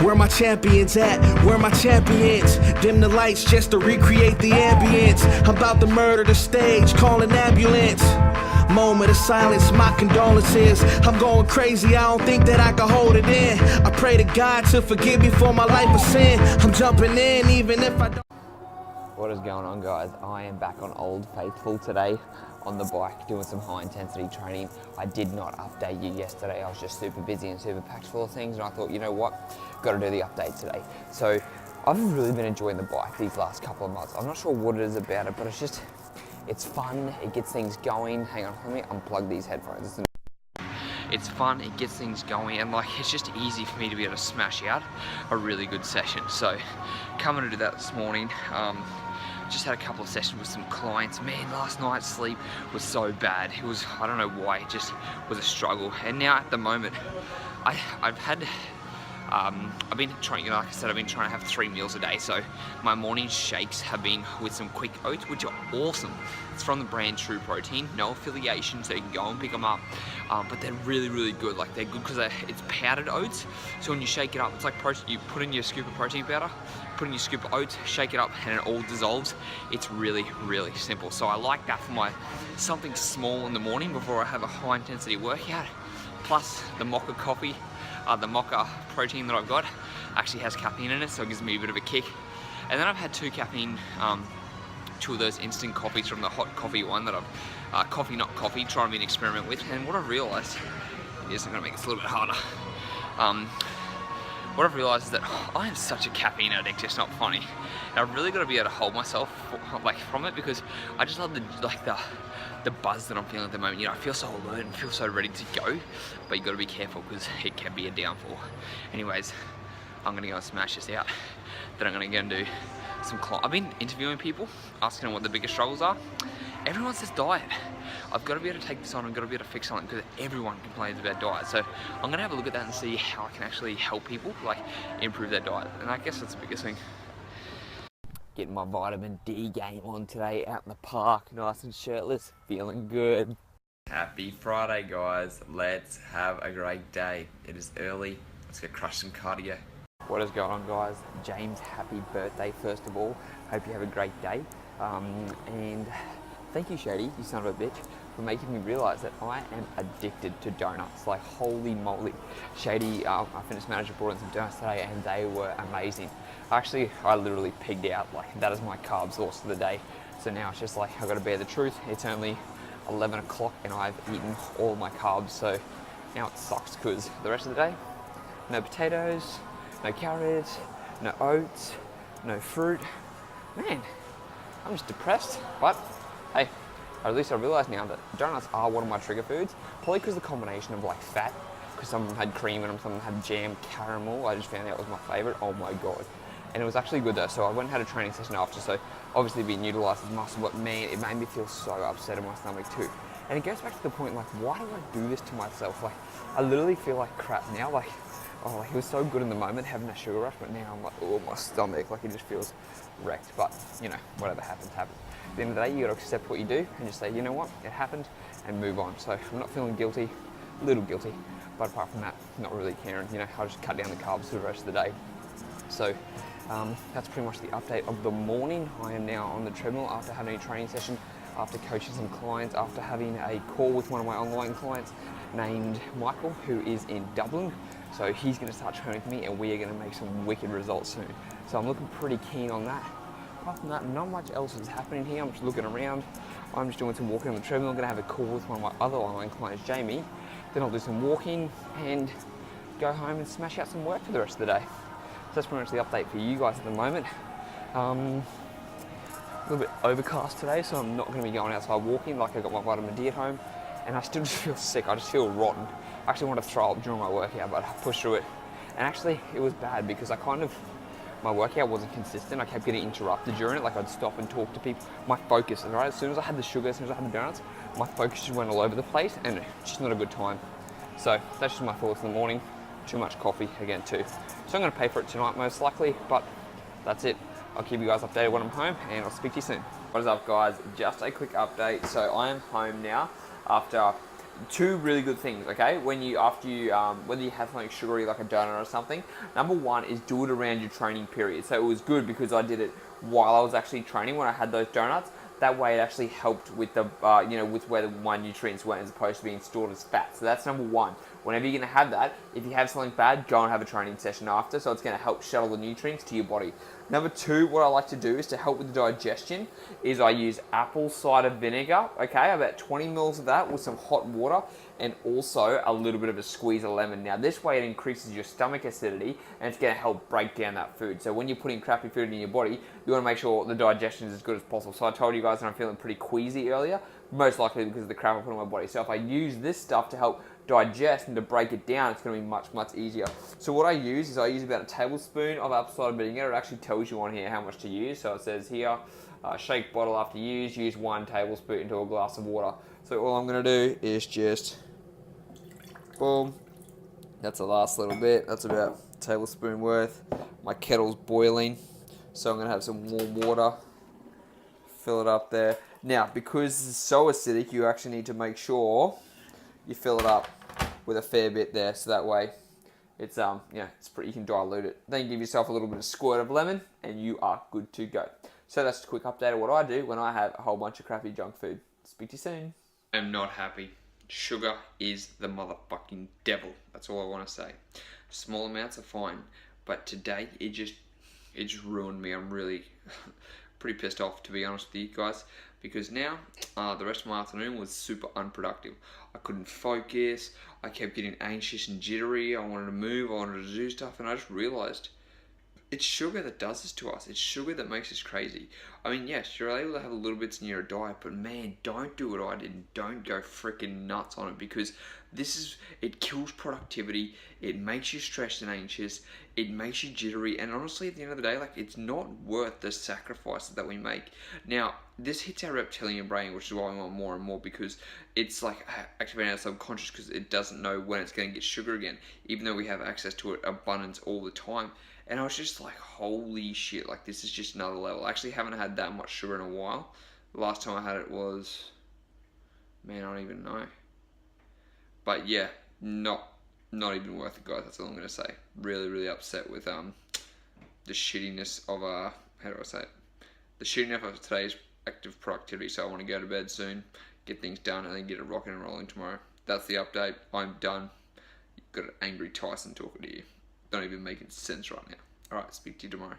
Where my champions at? Where my champions? Dim the lights just to recreate the ambience. I'm about to murder the stage, call an ambulance. Moment of silence, my condolences. I'm going crazy, I don't think that I can hold it in. I pray to God to forgive me for my life of sin. I'm jumping in even if I don't. What is going on, guys? I am back on Old Faithful today on the bike doing some high intensity training. I did not update you yesterday. I was just super busy and super packed full of things, and I thought, you know what, got to do the update today. So I've really been enjoying the bike these last couple of months. I'm not sure what it is about it, but it's fun, it gets things going. Hang on, let me unplug these headphones. It's fun, it gets things going, and like it's just easy for me to be able to smash out a really good session. So coming to do that this morning. Just had a couple of sessions with some clients. Man, last night's sleep was so bad. It was, I don't know why, it just was a struggle. And now at the moment, I've been trying, like I said, I've been trying to have 3 meals a day. So my morning shakes have been with some quick oats, which are awesome. It's from the brand True Protein, no affiliation, so you can go and pick them up. But they're really, really good. Like they're good because it's powdered oats. So when you shake it up, it's like protein. You put in your scoop of protein powder, put in your scoop of oats, shake it up, and it all dissolves. It's really, really simple. So I like that for my something small in the morning before I have a high intensity workout. Plus the mocha coffee. The mocha protein that I've got actually has caffeine in it, so it gives me a bit of a kick. And then I've had 2 caffeine, 2 of those instant coffees from the hot coffee one that I've, coffee not coffee, trying to be an experiment with. And what I've realised is, I'm going to make this a little bit harder. What I've realised is that I am such a caffeine addict, it's not funny. And I've really got to be able to hold myself from it, because I just love the buzz that I'm feeling at the moment. You know, I feel so alert and feel so ready to go, but you got to be careful because it can be a downfall. Anyways, I'm gonna go and smash this out. Then I'm gonna go and do some I've been interviewing people, asking them what the biggest struggles are. Everyone says diet. I've got to be able to take this on. I've got to be able to fix something, because everyone complains about diet. So I'm gonna have a look at that and see how I can actually help people like improve their diet. And I guess that's the biggest thing. Getting my vitamin D game on today out in the park, nice and shirtless, feeling good. Happy Friday, guys. Let's have a great day. It is early. Let's go crush some cardio. What is going on, guys? James, happy birthday, first of all. Hope you have a great day. And thank you, Shady, you son of a bitch, for making me realise that I am addicted to donuts. Like, holy moly. Shady, our fitness manager, brought in some donuts today, and they were amazing. Actually, I literally pigged out. Like, that is my carb source for the day. So now it's just like, I've got to bear the truth. It's only 11 o'clock and I've eaten all my carbs. So now it sucks, because the rest of the day, no potatoes, no carrots, no oats, no fruit. Man, I'm just depressed. But hey, at least I realise now that donuts are one of my trigger foods. Probably because the combination of like fat, because some of them had cream in them, some of them had jam, caramel. I just found out was my favourite. Oh my god. And it was actually good though. So I went and had a training session after, so obviously being utilised as muscle, but man, it made me feel so upset in my stomach too. And it goes back to the point, like, why do I do this to myself? Like, I literally feel like crap now. Like, oh, like, it was so good in the moment having a sugar rush, but now I'm like, oh, my stomach, like, it just feels wrecked. But, you know, whatever happens, happens. At the end of the day, you gotta accept what you do and just say, you know what, it happened, and move on. So I'm not feeling guilty, a little guilty, but apart from that, not really caring. You know, I'll just cut down the carbs for the rest of the day. So that's pretty much the update of the morning. I am now on the treadmill after having a training session, after coaching some clients, after having a call with one of my online clients named Michael, who is in Dublin. So he's going to start training with me, and we are going to make some wicked results soon. So I'm looking pretty keen on that. Apart from that, not much else is happening here. I'm just looking around. I'm just doing some walking on the treadmill. I'm going to have a call with one of my other online clients, Jamie. Then I'll do some walking and go home and smash out some work for the rest of the day. So that's pretty much the update for you guys at the moment. A little bit overcast today, so I'm not going to be going outside walking. Like, I got my vitamin D at home, and I still just feel sick. I just feel rotten. I actually wanted to throw up during my workout, but I pushed through it. And actually, it was bad because my workout wasn't consistent. I kept getting interrupted during it. Like, I'd stop and talk to people. My focus, right? As soon as I had the sugar, as soon as I had the donuts, my focus just went all over the place, and it's just not a good time. So that's just my thoughts in the morning. Too much coffee again too. So I'm going to pay for it tonight most likely, but that's it. I'll keep you guys updated when I'm home, and I'll speak to you soon. What is up, guys? Just a quick update. So I am home now after two really good things, okay? When you after you whether you have something sugary like a donut or something. Number one is do it around your training period. So it was good because I did it while I was actually training when I had those donuts. That way, it actually helped with the with where my nutrients went as opposed to being stored as fat. So that's number one. Whenever you're going to have that, if you have something bad, go and have a training session after. So it's going to help shuttle the nutrients to your body. Number two, what I like to do is to help with the digestion is I use apple cider vinegar. Okay, about 20 mils of that with some hot water and also a little bit of a squeeze of lemon. Now this way it increases your stomach acidity and it's going to help break down that food. So when you're putting crappy food in your body, you want to make sure the digestion is as good as possible. So I told you guys that I'm feeling pretty queasy earlier, most likely because of the crap I put in my body. So if I use this stuff to help digest and to break it down, it's going to be much easier. So what I use is I use about a tablespoon of apple cider vinegar. It actually tells you on here how much to use. So it says here, shake bottle after use 1 tablespoon into a glass of water. So all I'm going to do is just, boom, that's the last little bit. That's about a tablespoon worth. My kettle's boiling, so I'm going to have some warm water. Fill it up there. Now, because it's so acidic, you actually need to make sure you fill it up with a fair bit there, so that way it's it's pretty. You can dilute it. Then give yourself a little bit of squirt of lemon, and you are good to go. So that's a quick update of what I do when I have a whole bunch of crappy junk food. Speak to you soon. I'm not happy. Sugar is the motherfucking devil. That's all I want to say. Small amounts are fine, but today it just ruined me. I'm really pretty pissed off, to be honest with you guys, because now the rest of my afternoon was super unproductive. I couldn't focus. I kept getting anxious and jittery. I wanted to move. I wanted to do stuff, and I just realized it's sugar that does this to us. It's sugar that makes us crazy. I mean, yes, you're able to have a little bits in your diet, but man, don't do what I did. Don't go freaking nuts on it, because it kills productivity. It makes you stressed and anxious. It makes you jittery. And honestly, at the end of the day, like, it's not worth the sacrifices that we make. Now, this hits our reptilian brain, which is why we want more and more, because it's like activating our subconscious, because it doesn't know when it's going to get sugar again, even though we have access to it abundance all the time. And I was just like, holy shit, like, this is just another level. I actually haven't had that much sugar in a while. The last time I had it was, man, I don't even know. But yeah, not even worth it, guys. That's all I'm going to say. Really upset with the shittiness of, how do I say it? The shittiness of today's active productivity. So I want to go to bed soon, get things done, and then get it rocking and rolling tomorrow. That's the update. I'm done. You've got an angry Tyson talking to you. Not even making sense right now. Alright, speak to you tomorrow.